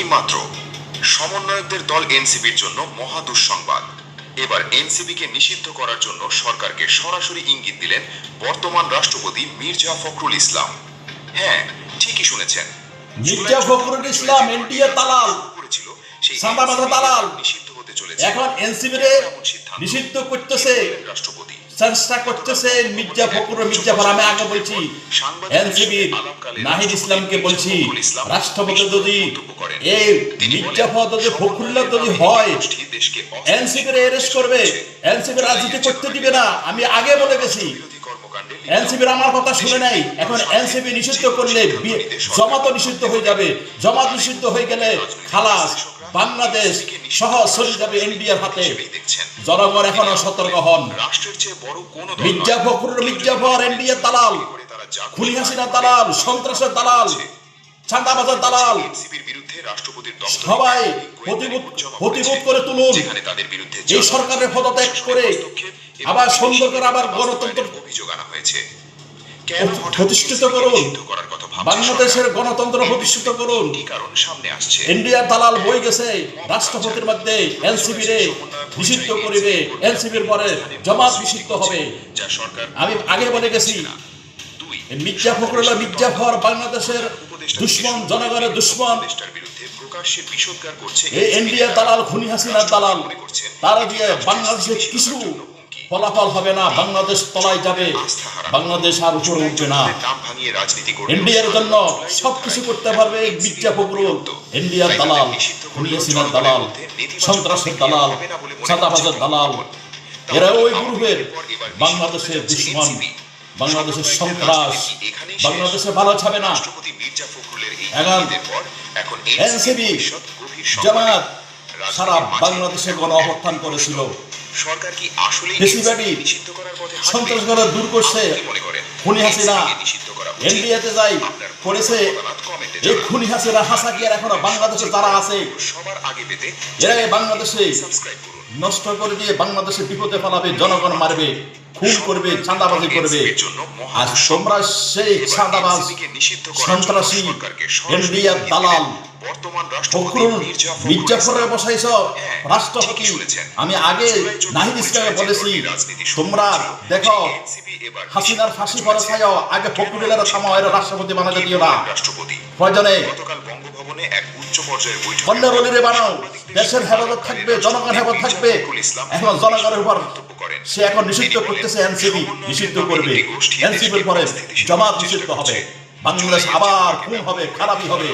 এইমাত্র সমন্বয়কদের দল এনসিপির জন্য মহা দুঃসংবাদ। এবার এনসিপিকে নিষিদ্ধ করার জন্য সরকারকে সরাসরি ইঙ্গিত দিলেন বর্তমান রাষ্ট্রপতি মির্জা ফখরুল ইসলাম। হ্যাঁ, ঠিকই শুনেছেন, মির্জা ফখরুল ইসলাম এনডিএ দালাল, সাদাবাদা দালাল নিষিদ্ধ হতে চলেছে। এখন এনসিপিরে নিষিদ্ধ করতেছে, রাষ্ট্রপতি চেষ্টা করতেছে মির্জা ফখরুল মির্জাফর। আমি আগে বলছি এনসিপি নাহিদ ইসলামকে বলছি, রাষ্ট্রপতি যদি এই মির্জাফর যদি ফখরুল্লাহ যদি হয় এনসিপির অ্যারেস্ট করবে, এনসিপি রাজনীতি করতে দিবে না। আমি আগে বলে গেছি, এনসিপির আমার কথা শুনে নাই। এখন এনসিপি নিষিদ্ধ করলে জমাত নিষিদ্ধ হয়ে যাবে, জমাত নিষিদ্ধ হয়ে গেলে খালাস, বাংলাদেশ সহ চলে যাবে এনডিএর হাতে। জনগণ এখনো সতর্ক হন। মির্জা ফখরুল মির্জাফর এনডিএর দালাল, খুনি হাসিনা দালাল, সন্ত্রাসের দালাল, চাঁদাবাজার দালাল। সবাই প্রতিরোধ করে তুলুন, এই সরকারের পদত্যাগ করে আবার সুন্দর করে আবার গণতন্ত্র প্রতিষ্ঠিত করুন, বাংলাদেশের গণতন্ত্র প্রতিষ্ঠিত করুন। ইন্ডিয়ার দালাল বই গেছে রাষ্ট্রপতির মধ্যে এনসিপি রে নিষিদ্ধ করিবে, এনসিপির পরে জামাত নিষিদ্ধ হবে। আমি আগে বলে গেছি মির্জা ফখরুল মির্জাফর বাংলাদেশের দুশ্মন, জনগণের দুশ্মন। এই ইন্ডিয়ার দালাল, খুনি হাসিনার দালাল, তারা দিয়ে বাংলাদেশের কিছু ফলাফল হবে না। বাংলাদেশ তলায় যাবে, বাংলাদেশ আর উপরে উঠবে না। ইন্ডিয়ার জন্য সবকিছু করতে পারবে মির্জা ফখরুল। ইন্ডিয়ার দালাল, খুনি হাসিনার দালাল, সন্ত্রাসের দালাল, চাঁদাবাজের দালাল, এরা ওই গ্রুপের বাংলাদেশের দুশ্মন, বাংলাদেশের সন্ত্রাস, বাংলাদেশে ভালো ছাবে না। এখন এনসিপি জামাত সারা বাংলাদেশে গণ অভ্যুত্থান করেছিল। সরকার কি আসলে নিষিদ্ধ করার পথে সন্ত্রাসগুলো দূর করছে। খুনি হাসিনা এনডিএতে যাই করেছে, এই খুনি হাসিনা হাসা কি আর এখনো বাংলাদেশে যারা আছে সবার আগে পেতে এরা বাংলাদেশে নষ্ট করে দিয়ে বাংলাদেশে বিপদে ফেলাবে, জনগণ মারবে, খুন করবে, চাঁদাবাজি করবে। আর তোমরা সেই চাঁদাবাজ, সন্ত্রাসী, এনডিএর দালাল ফখরুল মির্জাফরের বসাইছ রাষ্ট্রপতি। আমি আগে নাহিদ ইসলামকে বলেছি, তোমরা দেখো হাসিনার ফাঁসি পরে চাইও, আগে ফখরুলের থামাও, এর রাষ্ট্রপতি বানাতে দিও না। প্রয়োজনে কন্যাবলীরে বানাও, দেশের হেফাজত থাকবে, জনগণ হেফাজত থাকবে। এখন জনগণের উপর সে এখন নিষিদ্ধ করতেছে, এনসিপি নিষিদ্ধ করবে, এনসিপির পরে জামাত নিষিদ্ধ হবে, বাংলাদেশ আবার খুন হবে, খারাপই হবে।